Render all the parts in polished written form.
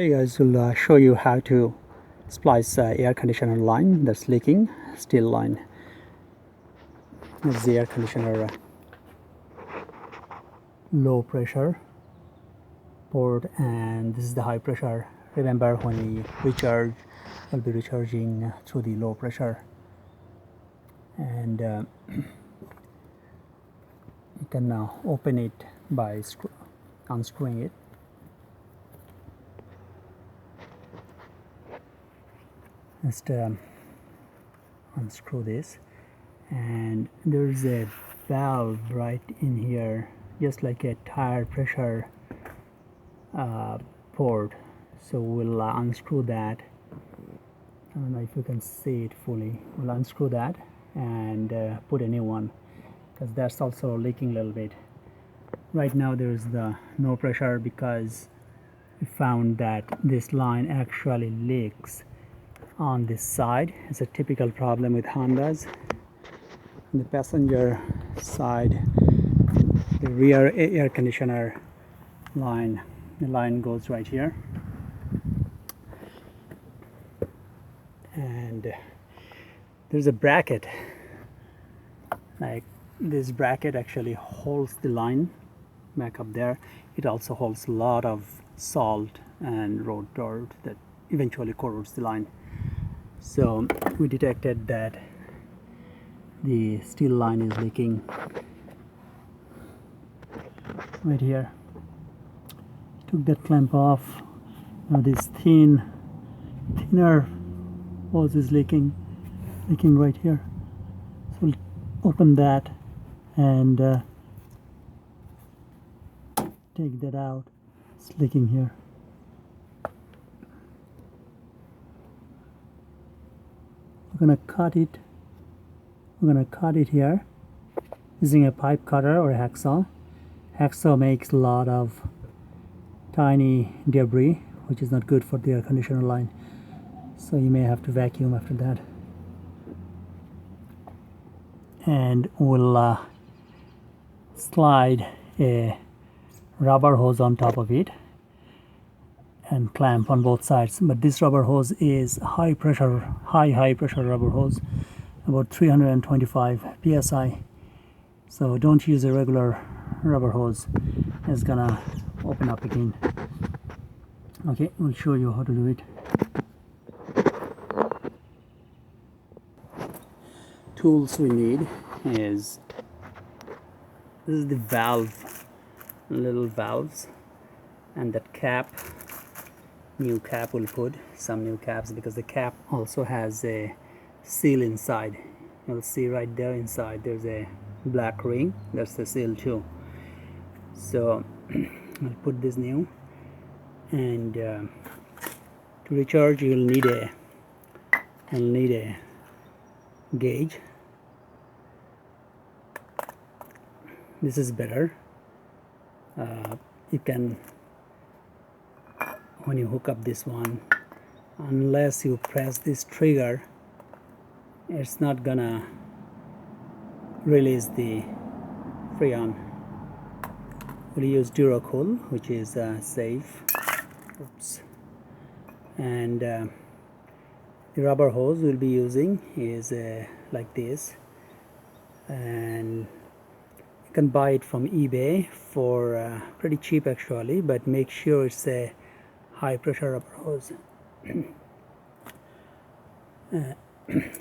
Hey guys, we'll show you how to splice air conditioner line that's leaking, steel line. This is the air conditioner low pressure port, and this is the high pressure. Remember, when we recharge, we'll be recharging through the low pressure, and you can now open it by unscrewing it. Just unscrew this, and there's a valve right in here, just like a tire pressure port. So we'll unscrew that. I don't know if you can see it fully. We'll unscrew that and put a new one, because that's also leaking a little bit. Right now there's the no pressure because we found that this line actually leaks on this side. It's a typical problem with Hondas. On the passenger side, the rear air conditioner line, the line goes right here, and there's a bracket. Like this bracket actually holds the line back up there. It also holds a lot of salt and road dirt that eventually corrodes the line. So we detected that the steel line is leaking right here. Took that clamp off. Now this thinner hose is leaking right here. So we'll open that and take that out. It's leaking here. We're gonna cut it. We're gonna cut it here using a pipe cutter or a hacksaw. Hacksaw makes a lot of tiny debris, which is not good for the air conditioner line. So you may have to vacuum after that. And we'll slide a rubber hose on top of it and clamp on both sides. But this rubber hose is high pressure rubber hose, about 325 psi. So don't use a regular rubber hose. It's gonna open up again. Okay, we'll show you how to do it. Tools we need is, this is the valve, little valves, and that cap, new cap. We'll put some new caps because the cap also has a seal inside. You'll see right there inside there's a black ring. That's the seal too. So I'll put this new, and to recharge you'll need a gauge. This is better. You can, when you hook up this one, unless you press this trigger, it's not gonna release the freon. We'll use Duracool, which is safe. Oops. And the rubber hose we'll be using is like this, and you can buy it from eBay for pretty cheap actually, but make sure it's a high pressure rubber hose.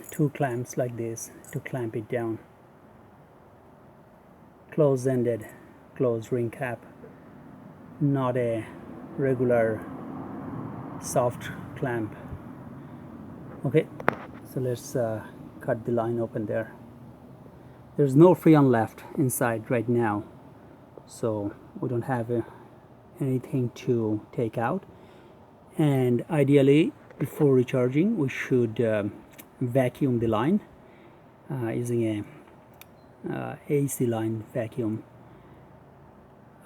Two clamps like this to clamp it down. Close-ended, closed ring cap, not a regular soft clamp. Okay, so let's cut the line open there. There's no freon left inside right now, so we don't have anything to take out. And ideally, before recharging, we should vacuum the line using a AC line vacuum,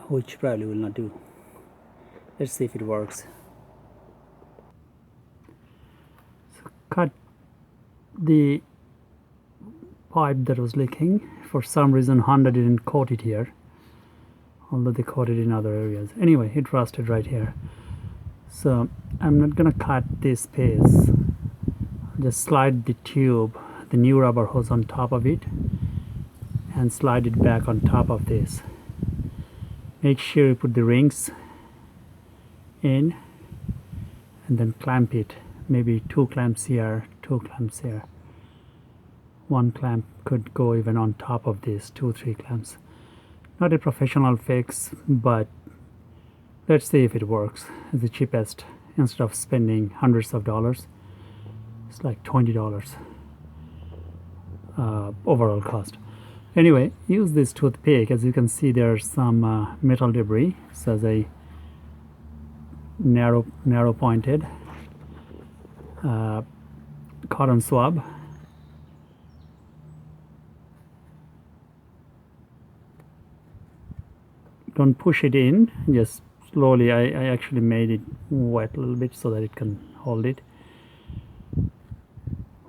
which probably will not do. Let's see if it works. So cut the pipe that was leaking. For some reason Honda didn't coat it here, although they coated in other areas. Anyway, it rusted right here. So I'm not gonna cut this piece. Just slide the tube, the new rubber hose on top of it, and slide it back on top of this. Make sure you put the rings in and then clamp it. Maybe 2 clamps here, 2 clamps here. 1 clamp could go even on top of this, 2-3 clamps. Not a professional fix, but let's see if it works. It's the cheapest. Instead of spending hundreds of dollars, it's like $20 overall cost. Anyway, use this toothpick. As you can see, there's some metal debris. It has a narrow pointed cotton swab. Don't push it in, just slowly. I actually made it wet a little bit so that it can hold it.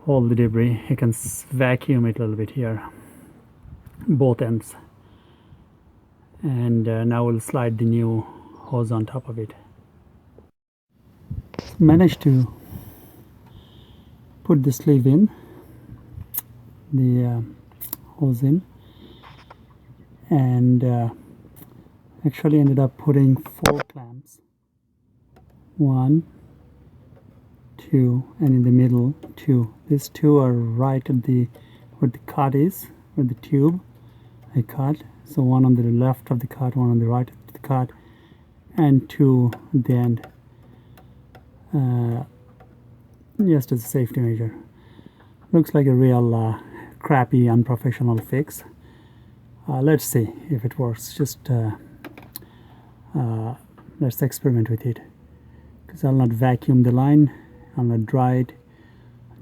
Hold the debris. You can vacuum it a little bit here, both ends. And now we'll slide the new hose on top of it. Managed to put the sleeve in, the hose in, and actually ended up putting 4 clamps. 1, 2, and in the middle 2. These 2 are right at the where the cut is, where the tube I cut. So 1 on the left of the cut, 1 on the right of the cut, and 2 at the end. Just as a safety measure. Looks like a real crappy, unprofessional fix. Let's see if it works. Just let's experiment with it. Because I'll not vacuum the line, I'll not dry it,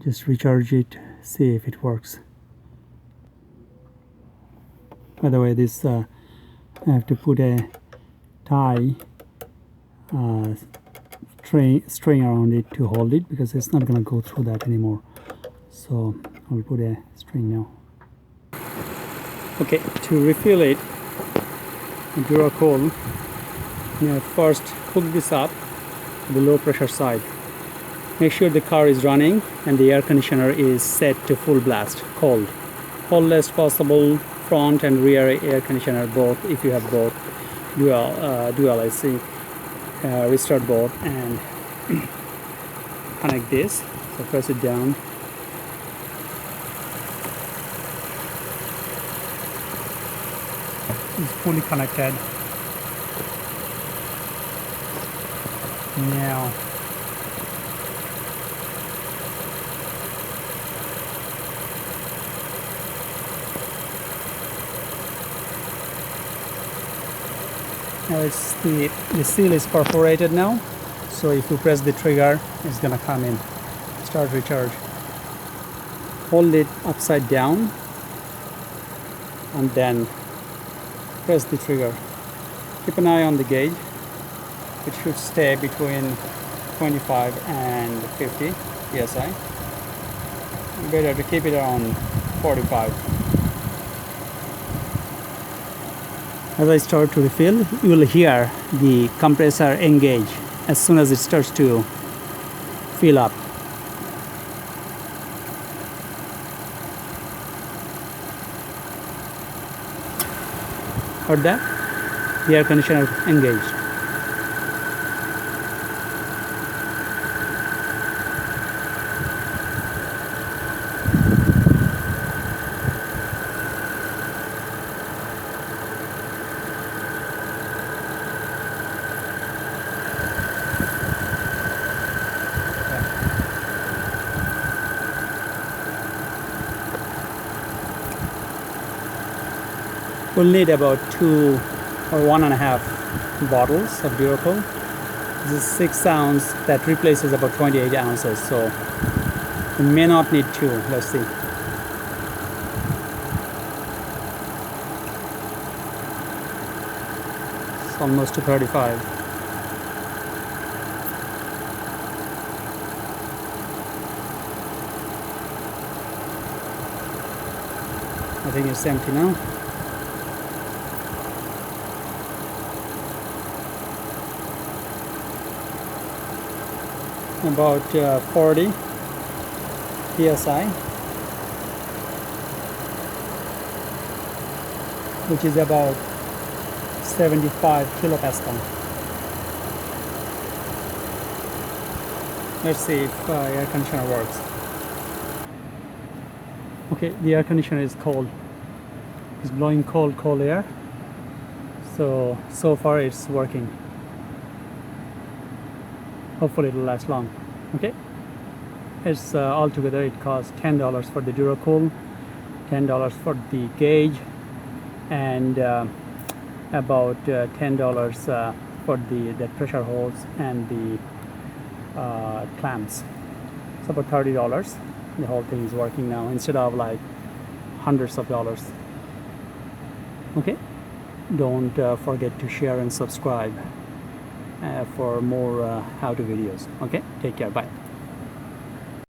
just recharge it, see if it works. By the way, this I have to put a tie string around it to hold it, because it's not going to go through that anymore. So I'll put a string now. Okay, to refill it, Duracold, first hook this up to the low pressure side. Make sure the car is running and the air conditioner is set to full blast, cold. Coldest possible, front and rear air conditioner both, if you have both. Dual AC. Restart both and connect this. So press it down. It's fully connected. Now it's the seal is perforated now, so if you press the trigger, it's gonna come in. Start recharge. Hold it upside down and then press the trigger. Keep an eye on the gauge. It should stay between 25 and 50 psi. Better to keep it around 45. As I start to refill, you will hear the compressor engage as soon as it starts to fill up. Heard that? The air conditioner engaged. We'll need about 2 or 1.5 bottles of Duracold. This is 6 ounce that replaces about 28 ounces, so we may not need 2. Let's see. It's almost to 35. I think it's empty now. about 40 psi, which is about 75 kilopascal. Let's see if air conditioner works. Okay, the air conditioner is cold. It's blowing cold air. So far it's working. Hopefully it'll last long. Okay, it's altogether it costs $10 for the Duracool, $10 for the gauge, and about $10 for the pressure hose and the clamps. It's about $30. The whole thing is working now instead of like hundreds of dollars. Okay, don't forget to share and subscribe for more how-to videos. Okay, take care, bye.